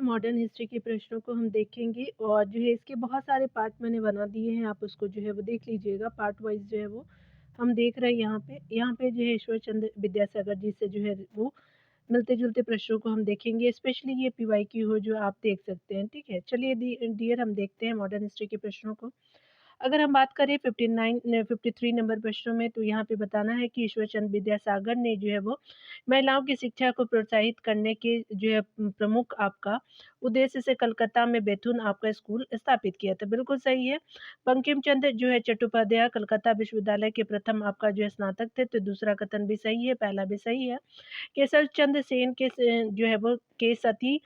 Modern history के प्रश्नों को हम देखेंगे और जो है इसके बहुत सारे पार्ट मैंने बना दिए हैं, आप उसको जो है वो देख लीजिएगा। पार्ट वाइज जो है वो हम देख रहे हैं। यहाँ पे जो है ईश्वर चंद्र विद्यासागर जी से जो है वो मिलते जुलते प्रश्नों को हम देखेंगे। स्पेशली ये पीवाईक्यू हो जो आप देख सकते हैं। ठीक है, चलिए डियर हम देखते हैं मॉडर्न हिस्ट्री के प्रश्नों को। अगर हम बात करें 53 नंबर प्रश्नों में, तो यहाँ पे बताना है कि ईश्वर चंद्र विद्यासागर ने जो है वो महिलाओं की शिक्षा को प्रोत्साहित करने के जो है प्रमुख आपका उद्देश्य से कलकत्ता में बैथुन आपका स्कूल स्थापित किया था। बिल्कुल सही है। बंकिम चंद्र जो है चट्टोपाध्याय कलकत्ता विश्वविद्यालय के प्रथम आपका जो है स्नातक थे, तो दूसरा कथन भी सही है, पहला भी सही है। केशव चंद्र सेन के जो है वो के सती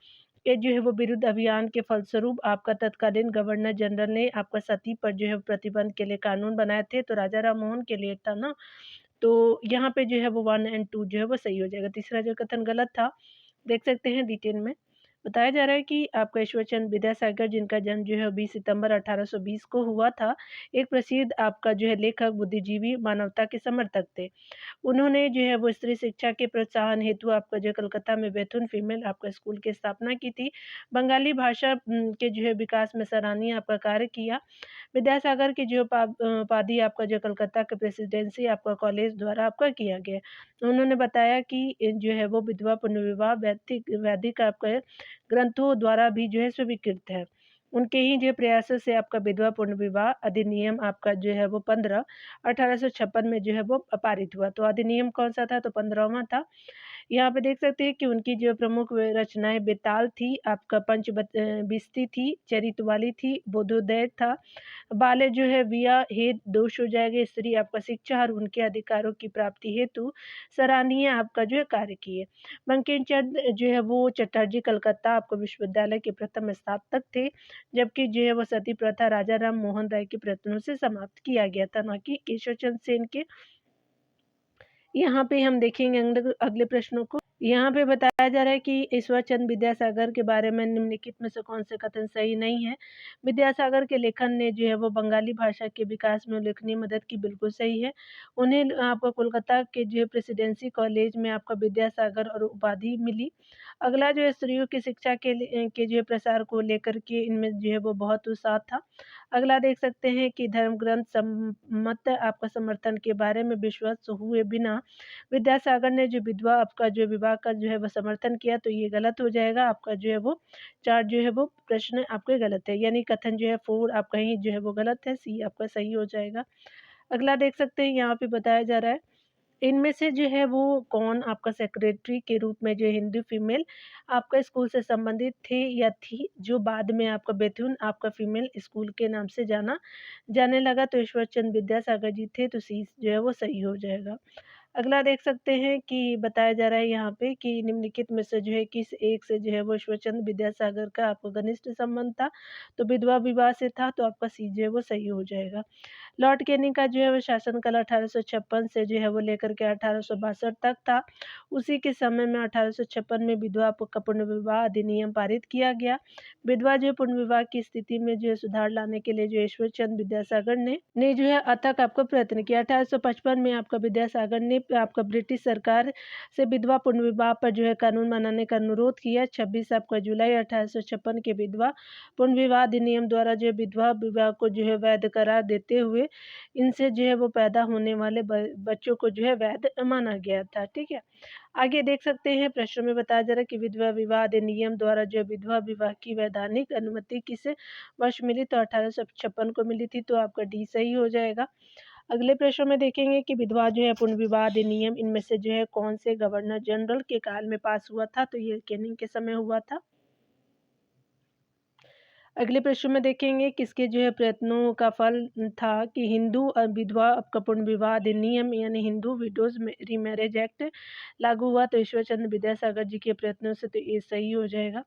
के जो है वो विरुद्ध अभियान के फलस्वरूप आपका तत्कालीन गवर्नर जनरल ने आपका सती पर जो है प्रतिबंध के लिए कानून बनाए थे, तो राजा राम मोहन के लिए था ना। तो यहाँ पे जो है वो 1 एंड 2 जो है वो सही हो जाएगा। तीसरा जो कथन गलत था, देख सकते हैं डिटेल में। बताया जा रहा है कि आपका ईश्वरचंद विद्यासागर जिनका जन्म जो है 20 सितंबर 1820 को हुआ था, एक प्रसिद्ध आपका जो है लेखक, बुद्धिजीवी, मानवता के समर्थक थे। उन्होंने जो है वो स्त्री शिक्षा के प्रोत्साहन हेतु आपका जो है कलकत्ता में बैथुन फीमेल आपका स्कूल की स्थापना की थी। बंगाली भाषा के जो है विकास में सराहनीय आपका कार्य किया। विद्यासागर की जो उपाधि आपका जो कलकत्ता के प्रेसिडेंसी आपका कॉलेज द्वारा आपका किया गया। उन्होंने बताया कि जो है वो विधवा पुनर्विवाह वैदिक वैदिक आपका ग्रंथों द्वारा भी जो है स्वीकृत है। उनके ही जो प्रयासों से आपका विधवा पुनर्विवाह अधिनियम आपका जो है वो 15 1856 में जो है वो पारित हुआ। तो अधिनियम कौन सा था? तो 15वां था। यहाँ पे देख सकते हैं कि उनकी जो प्रमुख रचनाएं बेताल थी, आपका बिस्ती थी, चरितवाली थी, बोधोदय था। बाले जो है विया हेत दोष हो जाएगा। स्त्री आपका शिक्षा और उनके अधिकारों की प्राप्ति हेतु सराहनीय आपका जो है कार्य किए। बंकिम चंद्र जो है वो चटर्जी कलकत्ता आपको विश्वविद्यालय के प्रथम स्नातक थे, जबकि जो है वो सती प्रथा राजा राम मोहन राय के प्रयत्नों से समाप्त किया गया था, ना कि केशव चंद्र सेन के। यहाँ पे हम देखेंगे अगले प्रश्नों को। यहाँ पे बताया जा रहा है कि ईश्वर चंद्र विद्यासागर के बारे में निम्नलिखित में से कौन से कथन सही नहीं है। विद्यासागर के लेखन ने जो है वो बंगाली भाषा के विकास में उल्लेखनीय मदद की, बिल्कुल सही है। उन्हें आपको कोलकाता के जो है प्रेसिडेंसी कॉलेज में आपका विद्यासागर और उपाधि मिली। अगला जो है स्त्रियों की शिक्षा के जो है प्रसार को लेकर के इनमें जो है वो बहुत उत्साह था। अगला देख सकते हैं कि धर्म ग्रंथ सम्मत आपका समर्थन के बारे में विश्वास हुए बिना विद्यासागर ने जो विधवा आपका जो विवाह का जो है वो समर्थन किया, तो ये गलत हो जाएगा। आपका जो है वो 4 जो है वो प्रश्न आपके गलत है, यानी कथन जो है 4 आपका ही जो है वो गलत है, सी आपका सही हो जाएगा। अगला देख सकते हैं, यहाँ पे बताया जा रहा है इनमें से जो है वो कौन आपका सेक्रेटरी के रूप में जो हिंदू फीमेल आपका स्कूल से संबंधित थे या थी, जो बाद में आपका बेथुन आपका फीमेल स्कूल के नाम से जाने लगा। तो ईश्वर चंद्र विद्यासागर जी थे, तो सी जो है वो सही हो जाएगा। अगला देख सकते हैं कि बताया जा रहा है यहाँ पे कि निम्नलिखित में से जो है किस एक से जो है वो ईश्वरचंद विद्यासागर का आपको घनिष्ठ संबंध था, तो विधवा विवाह से था, तो आपका सी जो है वो सही हो जाएगा। लॉर्ड कैनिंग का जो है वो शासनकाल 1856 से जो है वो लेकर के 1862 तक था। उसी के समय में 1856 में विधवा का पुनर्विवाह अधिनियम पारित किया गया। विधवा जो है पुनर्विवाह की स्थिति में जो है सुधार लाने के लिए जो ईश्वरचंद विद्यासागर ने जो है अथक आपको प्रयत्न किया। 1855 में आपका विद्यासागर ने आपका ब्रिटिश सरकार से विधवा पुनर्विवाह पर जो है कानून बनाने का अनुरोध किया। 26 आपका जुलाई 1856 के विधवा पुनर्विवाह अधिनियम द्वारा जो है विधवा विवाह को जो है वैध करार देते हुए इनसे जो है वो पैदा होने वाले बच्चों को जो है वैध माना गया था। ठीक है, आगे देख सकते हैं प्रश्न में बताया जा रहा है कि विधवा विवाह अधिनियम द्वारा जो है विधवा विवाह की वैधानिक अनुमति किस वर्ष मिली, तो 1856 को मिली थी, तो आपका डी सही हो जाएगा। अगले प्रश्न में देखेंगे कि विधवा जो है पुनर्विवाह अधिनियम इनमें से जो है कौन से गवर्नर जनरल के काल में पास हुआ था, तो ये कैनिंग के समय हुआ था। अगले प्रश्न में देखेंगे किसके जो है प्रयत्नों का फल था कि हिंदू विधवा का पुनर्विवाह अधिनियम यानी हिंदू विडोज रीमैरिज एक्ट लागू हुआ, तो ईश्वर चंद्र विद्यासागर जी के प्रयत्नों से, तो ये सही हो जाएगा।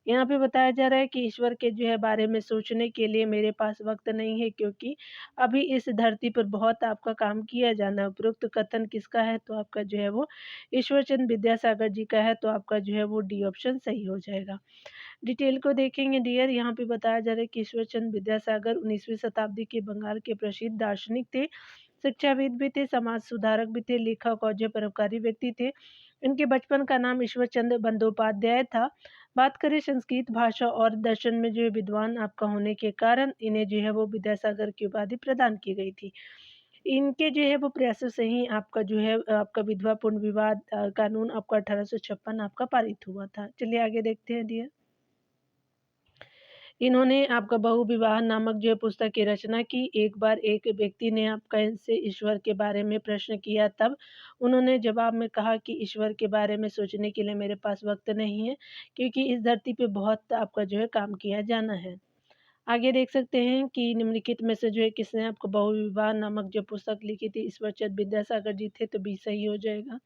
यहाँ पे बताया जा रहा है कि ईश्वर के जो है बारे में सोचने के लिए मेरे पास वक्त नहीं है, क्योंकि अभी इस धरती पर बहुत आपका काम किया जाना। उपरोक्त कथन किसका है, तो आपका जो है वो ईश्वर चंद्र विद्यासागर जी का है, तो आपका जो है वो डी ऑप्शन सही हो जाएगा। डिटेल को देखेंगे डियर। यहाँ पे बताया जा रहा है कि ईश्वर चंद्र विद्यासागर 19वीं शताब्दी के बंगाल के प्रसिद्ध दार्शनिक थे, शिक्षाविद भी थे, समाज सुधारक भी थे, लेखक और जो परोपकारी व्यक्ति थे। इनके बचपन का नाम ईश्वर चंद्र बंदोपाध्याय था। बात करें संस्कृत भाषा और दर्शन में जो है विद्वान आपका होने के कारण इन्हें जो है वो विद्यासागर की उपाधि प्रदान की गई थी। इनके जो है वो प्रयासों से ही आपका जो है आपका विधवा पूर्ण विवाह कानून आपका 1856 आपका पारित हुआ था। चलिए आगे देखते हैं डियर। इन्होंने आपका बहु विवाह नामक जो है पुस्तक की रचना की। एक बार एक व्यक्ति ने आपका इनसे ईश्वर के बारे में प्रश्न किया, तब उन्होंने जवाब में कहा कि ईश्वर के बारे में सोचने के लिए मेरे पास वक्त नहीं है, क्योंकि इस धरती पे बहुत आपका जो है काम किया जाना है। आगे देख सकते हैं कि निम्नलिखित में से जो है किसने आपको बहु विवाह नामक जो पुस्तक लिखी थी, ईश्वरचंद विद्यासागर जी थे, तो बी सही हो जाएगा।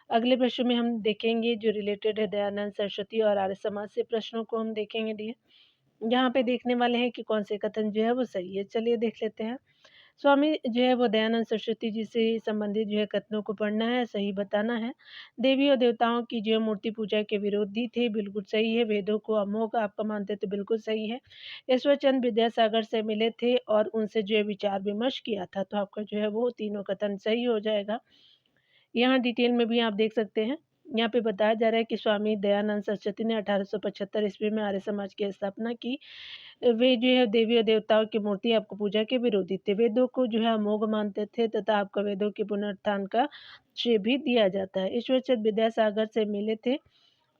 अगले प्रश्न में हम देखेंगे जो रिलेटेड है दयानंद सरस्वती और आर्य समाज से प्रश्नों को हम देखेंगे डियर। यहाँ पे देखने वाले हैं कि कौन से कथन जो है वो सही है। चलिए देख लेते हैं। स्वामी जो है वो दयानंद सरस्वती जी से संबंधित जो है कथनों को पढ़ना है, सही बताना है। देवी और देवताओं की जो है मूर्ति पूजा के विरोधी थे, बिल्कुल सही है। वेदों को अमोघ आपका मानते तो बिल्कुल सही है। ईश्वरचंद विद्यासागर से मिले थे और उनसे जो है विचार विमर्श किया था, तो आपका जो है वो तीनों कथन सही हो जाएगा। यहाँ डिटेल में भी आप देख सकते हैं। यहाँ पे बताया जा रहा है कि स्वामी दयानंद सरस्वती ने 1875 ईस्वी में आर्य समाज की स्थापना की। वे जो है देवी और देवताओं की मूर्ति आपको पूजा के विरोधी थे। वेदों को जो है अमोघ मानते थे तथा आपका वेदों के पुनरुत्थान का श्रेय भी दिया जाता है। ईश्वरचंद विद्यासागर से मिले थे,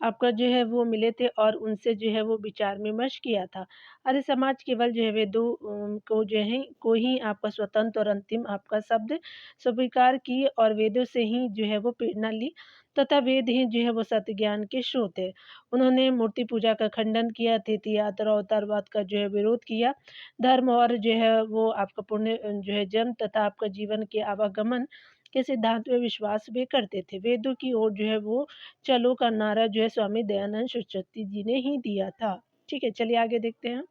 आपका जो है वो मिले थे और उनसे जो है वो विचार विमर्श किया था। आर्य समाज केवल जो है वेदों को जो है को ही आपका स्वतंत्र और अंतिम आपका शब्द स्वीकार किए और वेदों से ही जो है वो प्रेरणा ली तथा वेद ही जो है वो सत्य ज्ञान के स्रोत है। उन्होंने मूर्ति पूजा का खंडन किया, तीर्थयात्रा और अवतारवाद का जो है विरोध किया। धर्म और जो है वो आपका पुण्य जो है जन्म तथा आपका जीवन के आवागमन के सिद्धांत में विश्वास भी करते थे। वेदों की ओर जो है वो चलो का नारा जो है स्वामी दयानंद सरस्वती जी ने ही दिया था। ठीक है, चलिए आगे देखते हैं।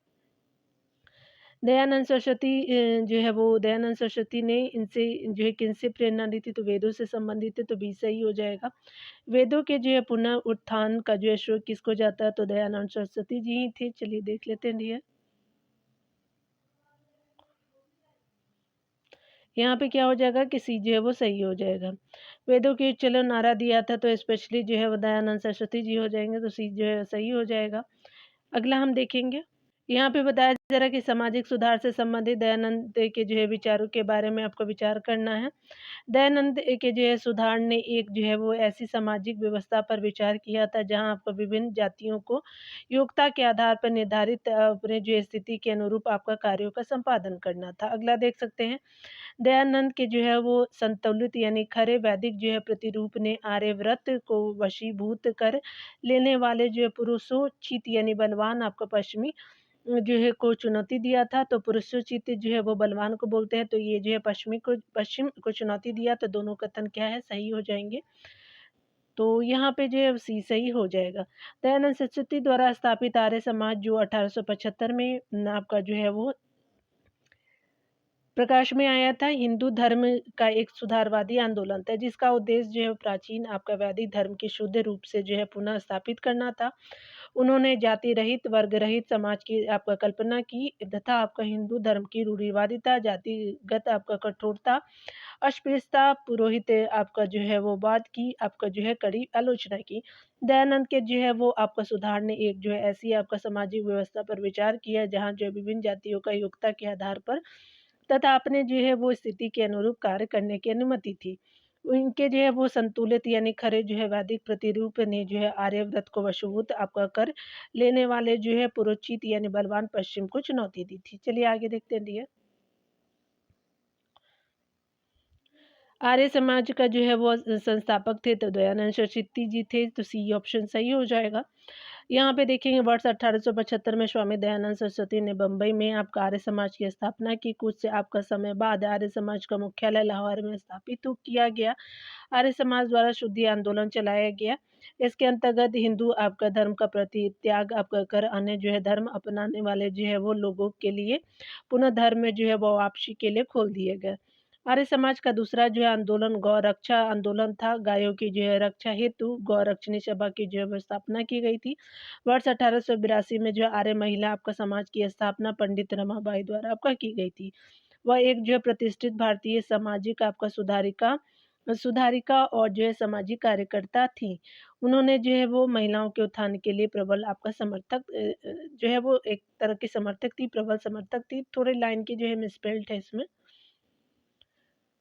दयानंद सरस्वती जो है वो दयानंद सरस्वती ने इनसे जो है किनसे प्रेरणा ली थी, तो वेदों से संबंधित है, तो बी सही हो जाएगा। वेदों के जो है पुनः उत्थान का जो है श्रेय किसको जाता है, तो दयानंद सरस्वती जी ही थे। चलिए देख लेते हैं डियर। यहाँ पे क्या हो जाएगा कि सी जो है वो सही हो जाएगा। वेदों के चलो नारा दिया था, तो स्पेशली जो है वो दयानंद सरस्वती जी हो जाएंगे, तो सी जो है सही हो जाएगा। अगला हम देखेंगे। यहाँ पे बताया जा रहा है कि सामाजिक सुधार से संबंधित दयानंद के जो है विचारों के बारे में आपको विचार करना है। दयानंद के जो है सुधार ने एक जो है वो ऐसी सामाजिक व्यवस्था पर विचार किया था जहाँ आपको विभिन्न जातियों को योग्यता के आधार पर निर्धारित अपने जो स्थिति के अनुरूप आपका कार्यों का संपादन करना था। अगला देख सकते हैं। दयानंद के जो है वो संतुलित यानी खरे वैदिक जो है प्रतिरूप ने आर्यव्रत को वशीभूत कर लेने वाले जो है पुरुषोचित यानी बलवान आपका पश्चिमी जो है को चुनौती दिया था। तो पुरुषोचित जो है वो बलवान को बोलते हैं, तो ये जो है पश्चिम को चुनौती दिया, तो दोनों कथन क्या है सही हो जाएंगे। तो यहाँ पे जो है सी सही हो जाएगा। दयानंद सरस्वती द्वारा स्थापित आर्य समाज जो 1875 में आपका जो है वो प्रकाश में आया था, हिंदू धर्म का एक सुधारवादी आंदोलन था जिसका उद्देश्य जो है प्राचीन आपका वैदिक धर्म की शुद्ध रूप से जो है पुनः स्थापित करना था। उन्होंने जाति रहित वर्ग रहित समाज की आपका कल्पना की तथा आपका हिंदू धर्म की रूढ़िवादिता, जातिगत आपका कठोरता, अस्पृश्यता, पुरोहित आपका जो है वो वाद की आपका जो है कड़ी आलोचना की। दयानंद के जो है वो आपका सुधार ने एक जो है ऐसी आपका सामाजिक व्यवस्था पर विचार किया जहाँ जो है विभिन्न जातियों का योग्यता के आधार पर तथा अपने जो है वो स्थिति के अनुरूप कार्य करने की अनुमति थी। इनके जो है वो संतुलित यानी खरे जो है वैदिक प्रतिरूप ने जो है आर्यव्रत को वशीभूत आपका कर लेने वाले जो है पुरोचित यानी बलवान पश्चिम को चुनौती दी थी। चलिए आगे देखते हैं डियर। आर्य समाज का जो है वो संस्थापक थे तो दयानंद सरस्वती जी थे, तो सी ऑप्शन सही हो जाएगा। यहाँ पे देखेंगे वर्ष 1875 में स्वामी दयानंद सरस्वती ने बम्बई में आपका आर्य समाज की स्थापना की। कुछ से आपका समय बाद आर्य समाज का मुख्यालय लाहौर में स्थापित किया गया। आर्य समाज द्वारा शुद्धि आंदोलन चलाया गया। इसके अंतर्गत हिंदू आपका धर्म का परित्याग आपका कर अन्य जो है धर्म अपनाने वाले जो है वो लोगों के लिए पुनः धर्म में जो है वो वापसी के लिए खोल दिए गए। आर्य समाज का दूसरा जो है आंदोलन गौ रक्षा आंदोलन था। गायों की जो है रक्षा हेतु गौ रक्षणी सभा की जो है स्थापना की गई थी। वर्ष 1882 में जो आर्य महिला आपका समाज की स्थापना पंडित रमाबाई द्वारा आपका की गई थी। वह एक जो है प्रतिष्ठित भारतीय सामाजिक आपका सुधारिका सुधारिका और जो है सामाजिक कार्यकर्ता थीं। उन्होंने जो है वो महिलाओं के उत्थान के लिए प्रबल आपका समर्थक जो है वो एक तरह की समर्थक थी, प्रबल समर्थक थी। थोड़े लाइन की जो है मिसस्पेल्ड है इसमें।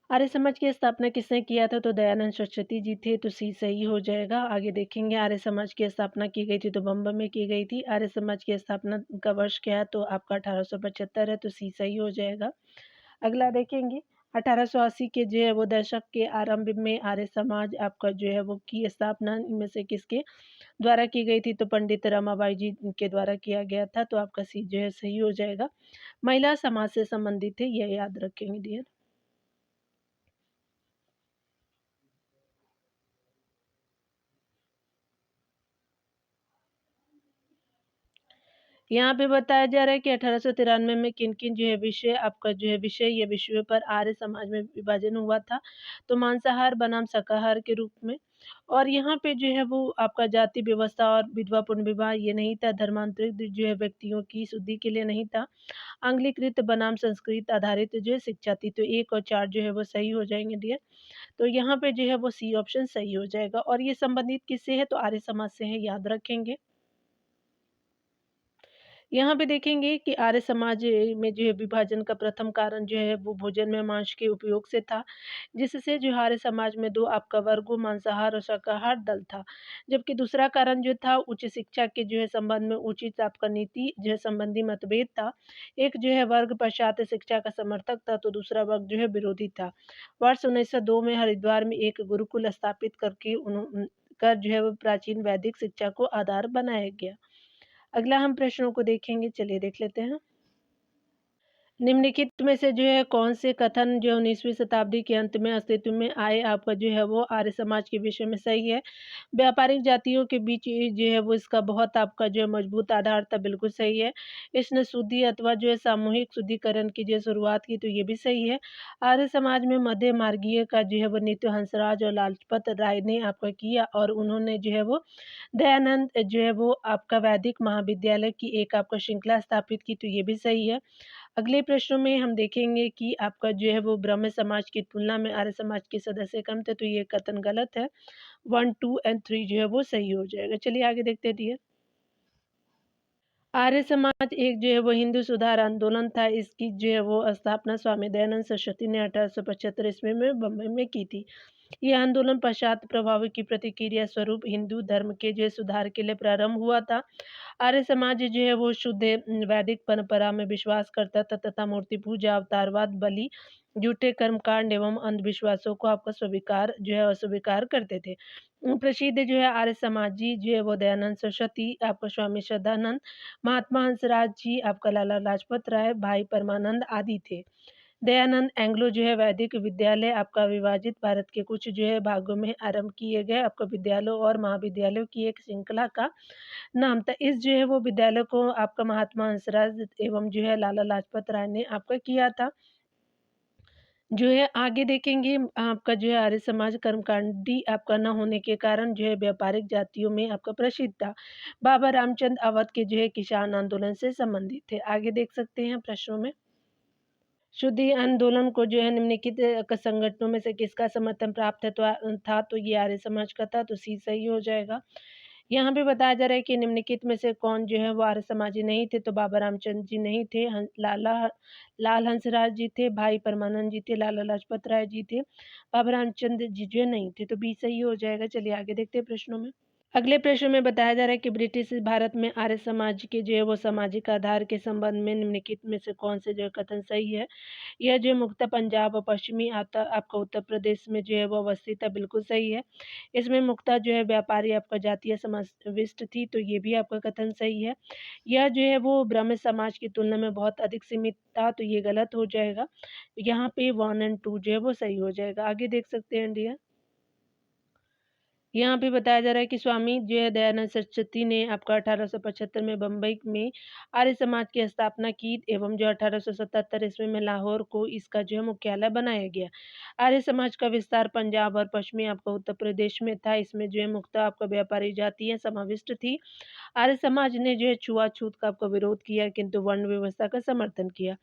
आर्य समाज की स्थापना किसने किया था? तो दयानंद सरस्वती जी थे, तो सी सही हो जाएगा। आगे देखेंगे आर्य समाज की स्थापना की गई थी तो बम्बई में की गई थी। आर्य समाज की स्थापना का वर्ष क्या है? तो आपका 1875 है, तो सी सही हो जाएगा। अगला देखेंगे 1880 के जो है वो दशक के आरंभ में आर्य समाज आपका जो है वो की स्थापना इनमें से किसके द्वारा की गई थी? तो पंडित रमाबाई जी के द्वारा किया गया था, तो आपका सी जो है सही हो जाएगा। महिला समाज से संबंधित है, यह याद रखेंगे डियर। यहाँ पे बताया जा रहा है कि 1893 में किन-किन जो है विषय आपका जो है विषय या विषयों पर आर्य समाज में विभाजन हुआ था। तो मांसाहार बनाम शाकाहार के रूप में। और यहाँ पे जो है वो आपका जाति व्यवस्था और विधवा पुनर्विवाह विवाह ये नहीं था, धर्मांतरित जो है व्यक्तियों की शुद्धि के लिए नहीं था। आंग्लीकृत बनाम संस्कृत आधारित जो है शिक्षा थी, तो 1 और 4 जो है वो सही हो जाएँगे डियर। तो यहाँ पे जो है वो सी ऑप्शन सही हो जाएगा और ये संबंधित किससे है? तो आर्य समाज से है, याद रखेंगे। यहाँ पे देखेंगे कि आर्य समाज में जो है विभाजन का प्रथम कारण जो है वो भोजन में मांस के उपयोग से था, जिससे जो आर्य समाज में 2 आपका वर्गों मांसाहार और शाकाहार दल था। जबकि दूसरा कारण जो था उच्च शिक्षा के जो है संबंध में उचित आपका नीति जो है संबंधी मतभेद था। एक जो है वर्ग पाश्चात्य शिक्षा का समर्थक था, तो दूसरा वर्ग जो है विरोधी था। वर्ष 1902 में हरिद्वार में एक गुरुकुल स्थापित करके कर जो है वो प्राचीन वैदिक शिक्षा को आधार बनाया गया। अगला हम प्रश्नों को देखेंगे, चलिए देख लेते हैं। निम्नलिखित में से जो है कौन से कथन जो 19वीं शताब्दी के अंत में अस्तित्व में आए आपका जो है वो आर्य समाज के विषय में सही है। व्यापारिक जातियों के बीच ये जो है वो इसका बहुत आपका जो है मजबूत आधार था, बिल्कुल सही है। इसने शुद्धि अथवा जो है सामूहिक शुद्धिकरण की जो शुरुआत की, तो ये भी सही है। आर्य समाज में मध्य मार्गीय का जो है वो नित्य हंसराज और लाजपत राय ने आपका किया और उन्होंने जो है वो दयानंद जो है वो आपका वैदिक महाविद्यालय की एक आपका श्रृंखला स्थापित की, तो ये भी सही है। अगले प्रश्नों में हम देखेंगे कि आपका जो है वो ब्राह्मण समाज की तुलना में आर्य समाज के सदस्य कम थे, तो ये कथन गलत है। 1, 2 एंड 3 जो है वो सही हो जाएगा। चलिए आगे देखते हैं डियर। आर्य समाज एक जो है वो हिंदू सुधार आंदोलन था। इसकी जो है वो स्थापना स्वामी दयानंद सरस्वती ने 1875 ईस्वी में बम्बई में की थी। यह आंदोलन पश्चात प्रभाव की प्रतिक्रिया स्वरूप हिंदू धर्म के जो है सुधार के लिए प्रारंभ हुआ था। आर्य समाज जो है वो शुद्ध वैदिक परंपरा में विश्वास करता था तथा मूर्ति पूजा, अवतारवाद, बलि, झूठे कर्मकांड एवं अंधविश्वासों को आपका स्वीकार जो है अस्वीकार करते थे। प्रसिद्ध जो है आर्य समाजी जो है वो दयानंद सरस्वती, आपका स्वामी श्रद्धानंद, महात्मा हंसराज जी, आपका लाला लाजपत राय, भाई परमानंद आदि थे। दयानंद एंग्लो जो है वैदिक विद्यालय आपका विभाजित भारत के कुछ जो है भागों में आरंभ किए गए आपका विद्यालयों और महाविद्यालयों की एक श्रृंखला का नाम था। इस जो है वो विद्यालय को आपका महात्मा हंसराज एवं जो है लाला लाजपत राय ने आपका किया था। जो है आगे देखेंगे आपका जो है आर्य समाज कर्मकांडी आपका न होने के कारण जो है व्यापारिक जातियों में आपका प्रसिद्ध था। बाबा रामचंद्र अवध के जो है किसान आंदोलन से संबंधित थे। आगे देख सकते हैं प्रश्नों में। शुद्धि आंदोलन को जो है निम्नलिखित संगठनों में से किसका समर्थन प्राप्त है था तो ये आर्य समाज का था, तो सी सही हो जाएगा। यहाँ पे बताया जा रहा है कि निम्नलिखित में से कौन जो है वो आर्य समाजी नहीं थे, तो बाबा रामचंद्र जी नहीं थे, लाल हंसराज जी थे, भाई परमानंद जी थे, लाला लाजपत राय जी थे, बाबा रामचंद्र जी जो नहीं थे, तो बी सही हो जाएगा। चलिए आगे देखते हैं प्रश्नों में। अगले प्रश्न में बताया जा रहा है कि ब्रिटिश भारत में आर्य समाज के जो है वो सामाजिक आधार के संबंध में निम्नलिखित में से कौन से जो है कथन सही है। यह जो मुख्यतः पंजाब और पश्चिमी आता आपका उत्तर प्रदेश में जो है वो अवस्थित है, बिल्कुल सही है। इसमें मुख्यतः जो है व्यापारी आपका जातीय समाविष्ट थी, तो ये भी आपका कथन सही है। यह जो है वो ब्राह्मण समाज की तुलना में बहुत अधिक सीमित था, तो ये गलत हो जाएगा। यहाँ पे 1 एंड 2 जो है वो सही हो जाएगा। आगे देख सकते हैं डियर। यहाँ पे बताया जा रहा है कि स्वामी जो है दयानंद सरस्वती ने आपका 1875 में बम्बई में आर्य समाज की स्थापना की एवं जो 1877 ईस्वी में लाहौर को इसका जो है मुख्यालय बनाया गया। आर्य समाज का विस्तार पंजाब और पश्चिमी आपका उत्तर प्रदेश में था। इसमें जो है मुख्यतः आपका व्यापारी जातियाँ समाविष्ट थी। आर्य समाज ने जो है छुआछूत का आपका विरोध किया किंतु वर्ण व्यवस्था का समर्थन किया।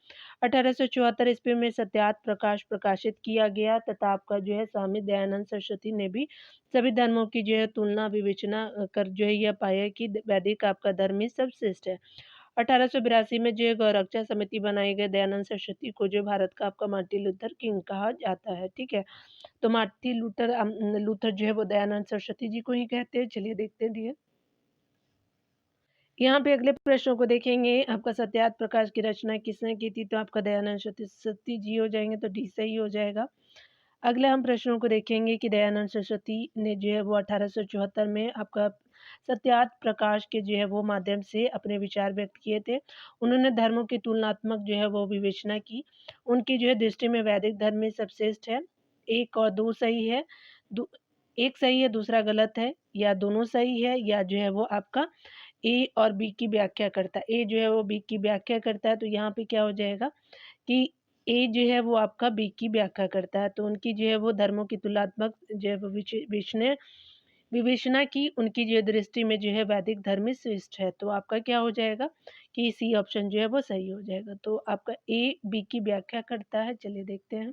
1874 ईस्वी में सत्यार्थ प्रकाश प्रकाशित किया गया तथा आपका जो है स्वामी दयानंद सरस्वती ने भी सभी धर्मों की जो है तुलना विवेचना कर जो है यह पाया कि वैदिक आपका धर्म ही सर्वश्रेष्ठ है। 1882 में जो है गौरक्षा समिति बनाई गई। दयानंद सरस्वती को जो भारत का आपका मार्टिन लूथर किंग कहा जाता है। ठीक है, तो मार्टिन लूथर जो है वो दयानंद सरस्वती जी को ही कहते हैं। चलिए देखते हैं डियर। यहाँ पे अगले प्रश्नों को देखेंगे। आपका सत्यार्थ प्रकाश की रचना किसने की थी? तो आपका दयानंद सरस्वती जी हो जाएंगे, तो डी सही हो जाएगा। अगले हम प्रश्नों को देखेंगे कि दयानंद सरस्वती ने जो है वो 1874 में आपका सत्यार्थ प्रकाश के जो है वो माध्यम से अपने विचार व्यक्त किए थे। उन्होंने धर्मों की तुलनात्मक जो है वो विवेचना की। उनकी जो है दृष्टि में वैदिक धर्म में सर्वश्रेष्ठ है। एक और दो सही है, एक सही है दूसरा गलत है, या दोनों सही है, या जो है वो आपका ए और बी की व्याख्या करता है। ए जो है वो बी की व्याख्या करता है, तो यहाँ पे क्या हो जाएगा कि ए जो है वो आपका बी की व्याख्या करता है। तो उनकी जो है वो धर्मों की तुलनात्मक जो है वो विवेचना की। उनकी जो दृष्टि में जो है वैदिक धर्म ही श्रेष्ठ है। तो आपका क्या हो जाएगा कि सी ऑप्शन जो है वो सही हो जाएगा। तो आपका ए बी की व्याख्या करता है। चलिए देखते हैं।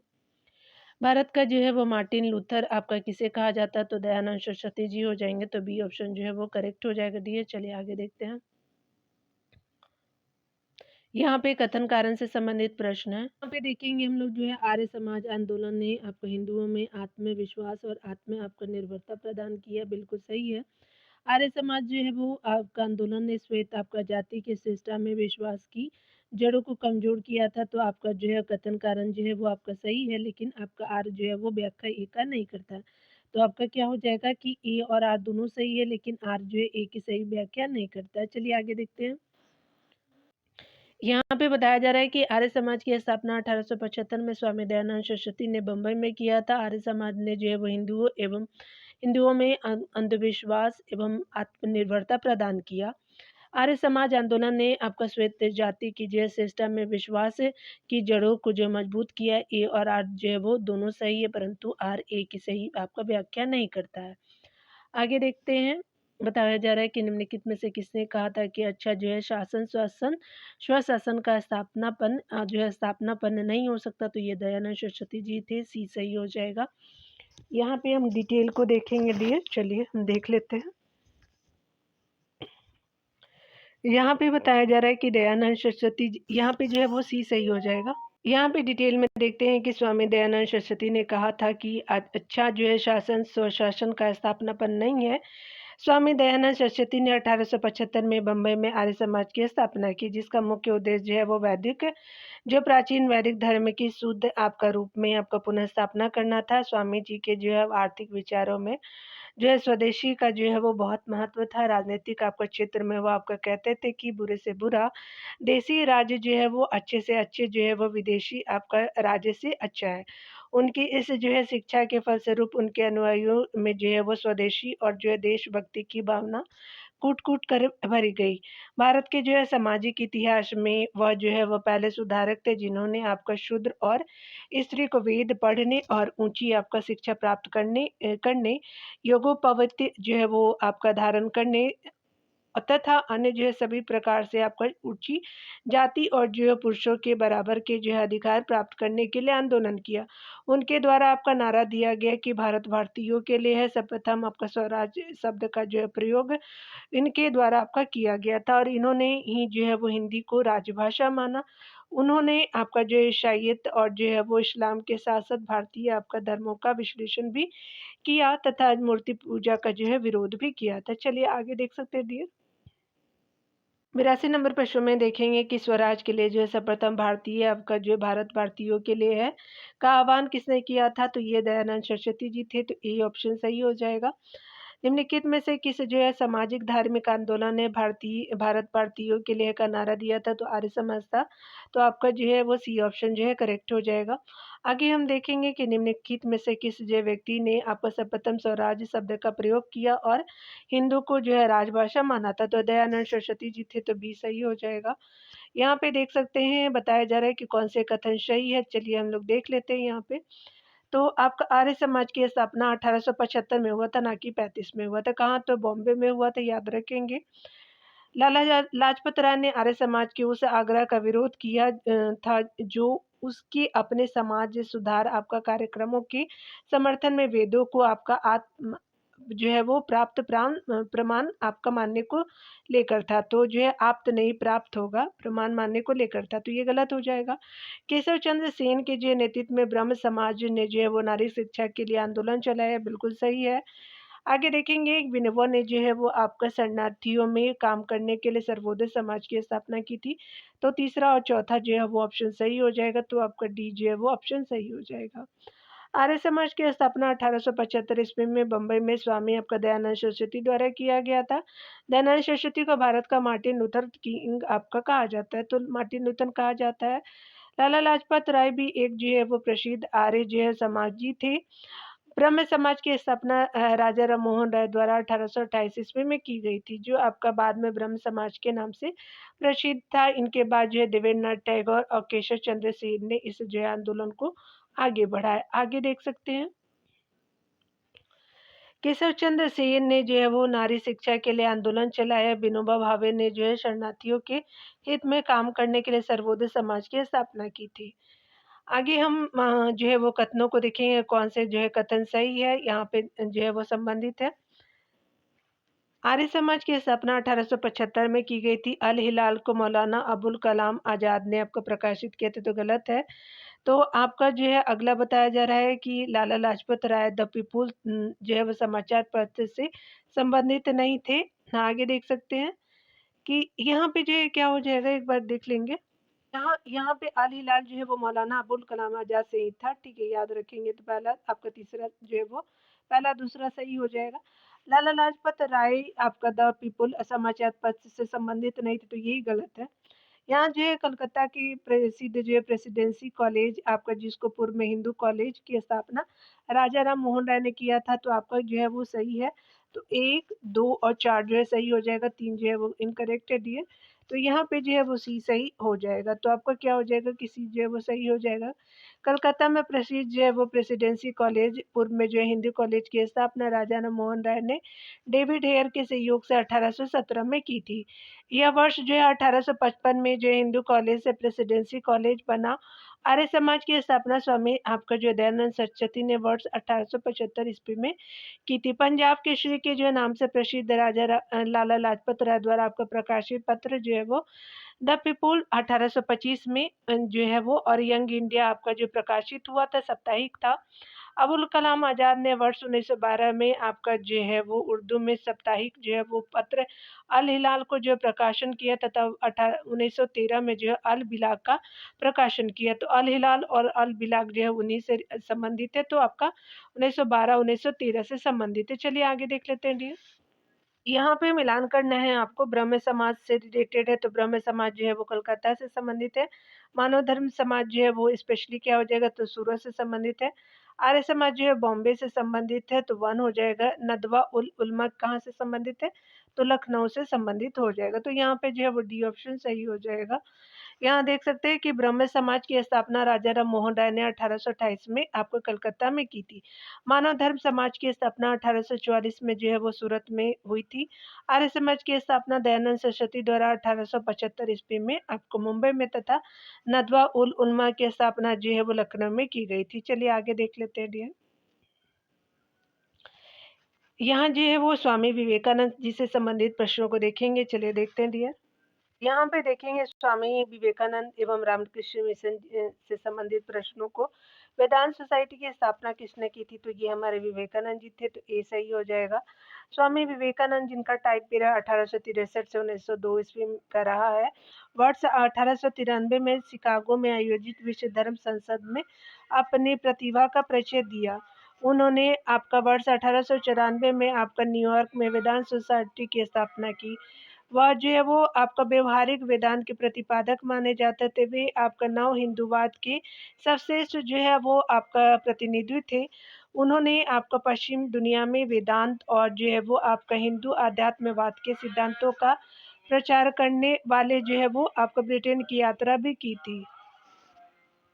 भारत का जो है वो मार्टिन लूथर आपका किसे कहा जाता है? तो दयानंद सरस्वती जी हो जाएंगे। तो बी ऑप्शन जो है वो करेक्ट हो जाएगा डियर। चलिए आगे देखते हैं। यहाँ पे कथन कारण से संबंधित प्रश्न है। यहाँ पे देखेंगे हम लोग जो है आर्य समाज आंदोलन ने आपको हिंदुओं में आत्मविश्वास और आत्म आपका निर्भरता प्रदान किया। बिल्कुल सही है। आर्य समाज जो है वो आपका आंदोलन ने श्वेत आपका जाति के श्रेष्ठता में विश्वास की जड़ों को कमजोर किया था। तो आपका जो है कथन कारण जो है वो आपका सही है, लेकिन आपका आर जो है वो व्याख्या ए का नहीं करता है। तो आपका क्या हो जाएगा कि ए और आर दोनों सही है, लेकिन आर जो है ए की सही व्याख्या नहीं करता है। चलिए आगे देखते हैं। यहाँ पे बताया जा रहा है कि आर्य समाज की स्थापना 1875 में स्वामी दयानंद सरस्वती ने बम्बई में किया था। आर्य समाज ने जो है वो हिंदुओं में अंधविश्वास एवं आत्मनिर्भरता प्रदान किया। आर्य समाज आंदोलन ने आपका श्वेत जाति की जो है श्रेष्ठता में विश्वास की जड़ों को जो मजबूत किया। ए और आर जो है वो दोनों सही है, परंतु आर ए की सही आपका व्याख्या नहीं करता है। आगे देखते हैं। बताया जा रहा है कि निम्नलिखित में से किसने कहा था कि अच्छा जो है स्वशासन का स्थापनापन जो है स्थापनापन नहीं हो सकता? तो ये दयानंद सरस्वती जी थे। सी सही हो जाएगा। यहाँ पे हम डिटेल को देखेंगे डियर। चलिए हम देख लेते हैं। यहाँ पे बताया जा रहा है कि दयानंद सरस्वती यहाँ पे जो है वो सी सही हो जाएगा। यहाँ पे डिटेल में देखते हैं कि स्वामी दयानंद सरस्वती ने कहा था कि अच्छा जो है शासन स्वशासन का स्थापनापन नहीं है। स्वामी दयानंद सरस्वती ने 1875 में बम्बई में आर्य समाज की स्थापना की, जिसका मुख्य उद्देश्य जो है वो जो प्राचीन वैदिक धर्म की शुद्ध आपका रूप में आपका पुनः स्थापना करना था। स्वामी जी के जो है आर्थिक विचारों में जो है स्वदेशी का जो है वो बहुत महत्व था। राजनीतिक आपका क्षेत्र में वो आपका कहते थे कि बुरे से बुरा देसी राज्य जो है वो अच्छे से अच्छे जो है वो विदेशी आपका राज्य से अच्छा है। उनकी इस जो है शिक्षा के फलस्वरूप उनके अनुयायियों में जो है वो स्वदेशी और जो है देशभक्ति की भावना कूट-कूट कर भरी गई। भारत के जो है सामाजिक इतिहास में वह जो है वो पहले सुधारक थे, जिन्होंने आपका शूद्र और स्त्री को वेद पढ़ने और ऊँची आपका शिक्षा प्राप्त करने योगोपवीत जो है वो आपका धारण करने तथा अन्य जो है सभी प्रकार से आपका ऊँची जाति और जो है पुरुषों के बराबर के जो है अधिकार प्राप्त करने के लिए आंदोलन किया। उनके द्वारा आपका नारा दिया गया कि भारत भारतीयों के लिए है। सर्वप्रथम आपका स्वराज शब्द का जो है प्रयोग इनके द्वारा आपका किया गया था और इन्होंने ही जो है वो हिंदी को राजभाषा माना। उन्होंने आपका जो है ईसाईयत और जो है वो इस्लाम के साथ-साथ भारतीय आपका धर्मों का विश्लेषण भी किया तथा मूर्ति पूजा का जो है विरोध भी किया था। चलिए आगे देख सकते हैं डियर। 82 नंबर प्रश्न में देखेंगे कि स्वराज के लिए जो है सर्वप्रथम भारतीय आपका जो है भारत भारतीयों के लिए है का आह्वान किसने किया था? तो ये दयानंद सरस्वती जी थे। तो ए ऑप्शन सही हो जाएगा। निम्नलिखित में से किस जो है सामाजिक धार्मिक आंदोलन ने भारत भारतीयों के लिए का नारा दिया था? तो आर्य समाज था। तो आपका जो है वो सी ऑप्शन जो है करेक्ट हो जाएगा। आगे हम देखेंगे कि निम्नलिखित में से किस जो व्यक्ति ने आपका सर्वप्रथम स्वराज शब्द का प्रयोग किया और हिंदू को जो है राजभाषा माना था? तो दयानंद सरस्वती जी थे, तो बी सही हो जाएगा। यहाँ पे देख सकते हैं बताया जा रहा है कि कौन से कथन सही है। चलिए हम लोग देख लेते हैं यहाँ पे। तो आपका आर्य समाज की स्थापना 1875 में हुआ था, ना कि 35 में हुआ था। कहाँ? तो बॉम्बे में हुआ था, याद रखेंगे। लाजपत राय ने आर्य समाज के उस आग्रह का विरोध किया था जो उसके अपने समाज सुधार आपका कार्यक्रमों के समर्थन में वेदों को आपका आत्म जो है वो प्राप्त प्रमाण आपका मानने को लेकर था। तो जो है आप्त नहीं प्राप्त होगा, प्रमाण मानने को लेकर था, तो ये गलत हो जाएगा। केशव चंद्र सेन के जो नेतृत्व में ब्रह्म समाज ने जो है वो नारी शिक्षा के लिए आंदोलन चलाया, बिल्कुल सही है। आगे देखेंगे विनोबा ने जो है वो आपका शरणार्थियों में काम करने के लिए सर्वोदय समाज की स्थापना की थी। तो तीसरा और चौथा जो है वो ऑप्शन सही हो जाएगा, तो आपका डी जो है वो ऑप्शन सही हो जाएगा। आर्य समाज की स्थापना 1875 ईस्वी में बंबई में स्वामी आपका दयानंद सरस्वती द्वारा किया गया था। दयानंद सरस्वती को भारत का मार्टिन लूथर किंग आपका कहा जाता है, तो मार्टिन लूथर कहा जाता है। लाला लाजपत राय भी एक जो है वो प्रसिद्ध आर्य जो है समाजी थे। ब्रह्म समाज की स्थापना राजा राम मोहन राय द्वारा 1828 ईस्वी में की गई थी, जो आपका बाद में ब्रह्म समाज के नाम से प्रसिद्ध था। इनके बाद जो है देवेंद्रनाथ टैगोर और केशव चंद्र सेन ने इस जो है आंदोलन को आगे बढ़ाया। आगे देख सकते हैं केशव चंद्र सेन ने जो है वो नारी शिक्षा के लिए आंदोलन चलाया। विनोबा भावे ने जो है शरणार्थियों के हित में काम करने के लिए सर्वोदय समाज की स्थापना की थी। आगे हम जो है वो कथनों को देखेंगे कौन से जो है कथन सही है, यहाँ पे जो है वो संबंधित है। आर्य समाज की स्थापना 1875 में की गई थी। अल हिलाल को मौलाना अबुल कलाम आजाद ने आपको प्रकाशित किया था, तो गलत है। तो आपका जो है अगला बताया जा रहा है कि लाला लाजपत राय द पीपुल जो है वो समाचार पत्र से संबंधित नहीं थे। आगे देख सकते हैं कि यहाँ पे जो है क्या हो जाएगा, एक बार देख लेंगे। यहाँ यहाँ पे अल हिलाल जो है वो मौलाना अबुल कलाम आजाद से ही था, ठीक है, याद रखेंगे। तो पहला आपका तीसरा जो है वो पहला दूसरा सही हो जाएगा। लाला लाजपत राय आपका द पीपुल समाचार पत्र से संबंधित नहीं थे, तो यही गलत है। यहाँ जो है कलकत्ता की प्रसिद्ध जो है प्रेसिडेंसी कॉलेज आपका, जिसको पूर्व में हिंदू कॉलेज की स्थापना राजा राम मोहन राय ने किया था, तो आपका जो है वो सही है। तो 1, 2 और 4 जो है सही हो जाएगा, 3 जो है वो इनकरेक्ट है डियर। तो यहाँ पे जो है वो सी सही हो जाएगा, तो आपका क्या हो जाएगा कि सी जो है वो सही हो जाएगा। कलकत्ता में प्रसिद्ध जो है वो प्रेसिडेंसी कॉलेज पूर्व में जो है हिंदू कॉलेज की स्थापना राजा राम मोहन राय ने डेविड हेयर के सहयोग से 1817 में की थी। यह वर्ष जो है 1855 में जो हिंदू कॉलेज से प्रेसिडेंसी कॉलेज बना। आर्य समाज की स्थापना स्वामी आपका जो दयानंद सरस्वती ने वर्ष 1875 ईस्वी में की थी। पंजाब केसरी के जो नाम से प्रसिद्ध लाला लाजपत राय द्वारा आपका प्रकाशित पत्र जो है वो द पीपुल 1825 में जो है वो, और यंग इंडिया आपका जो प्रकाशित हुआ था साप्ताहिक था। अबुल कलाम आजाद ने वर्ष 1912 में आपका जो है वो उर्दू में साप्ताहिक जो है वो पत्र अल हिलाल को जो प्रकाशन किया, तथा 1913 में जो है अल बिलाग का प्रकाशन किया। तो अल हिलाल और अल बिलाग जो है उन्हीं से संबंधित है, तो आपका 1912-1913 से संबंधित है। चलिए आगे देख लेते हैं डियर। यहाँ पे मिलान करना है आपको, ब्रह्म समाज से रिलेटेड है, तो ब्रह्म समाज जो है वो कलकत्ता से संबंधित है। मानव धर्म समाज जो है वो स्पेशली क्या हो जाएगा, तो सूरत से संबंधित है। आर्य समाज जो है बॉम्बे से संबंधित है, तो 1 हो जाएगा। नदवा उल उलमा कहाँ से संबंधित है, तो लखनऊ से संबंधित हो जाएगा, तो यहाँ पे जो है वो डी ऑप्शन सही हो जाएगा। यहाँ देख सकते हैं कि ब्रह्म समाज की स्थापना राजा राम मोहन राय ने 1828 में आपको कलकत्ता में की थी। मानव धर्म समाज की स्थापना 1844 में जो है वो सूरत में हुई थी। आर्य समाज की स्थापना दयानंद सरस्वती द्वारा 1875 ईस्वी में आपको मुंबई में, तथा नदवा उल उलमा की स्थापना जो है वो लखनऊ में की गई थी। चलिए आगे देख लेते हैं डियर। यहाँ जो है वो स्वामी विवेकानंद जी से संबंधित प्रश्नों को देखेंगे। चलिए देखते हैं डियर। यहाँ पे देखेंगे स्वामी विवेकानंद एवं रामकृष्ण मिशन से संबंधित प्रश्नों को। वेदांत सोसाइटी की स्थापना किसने की थी, तो ये हमारे विवेकानंद जी थे, तो ए सही हो जाएगा। स्वामी विवेकानंद जिनका टाइप पीरियड 1863 से 1902 ईस्वी का रहा है। वर्ष 1893 में शिकागो में आयोजित विश्व धर्म संसद में अपनी प्रतिभा का परिचय दिया। उन्होंने आपका वर्ष 1894 में आपका न्यूयॉर्क में वेदांत सोसाइटी की स्थापना की। वह जो है वो आपका व्यवहारिक वेदांत के प्रतिपादक माने जाते थे। वे आपका नव हिंदूवाद के सर्वश्रेष्ठ जो है वो आपका प्रतिनिधि थे। उन्होंने आपका पश्चिम दुनिया में वेदांत और जो है वो आपका हिंदू आध्यात्मवाद के सिद्धांतों का प्रचार करने वाले जो है वो आपका ब्रिटेन की यात्रा भी की थी।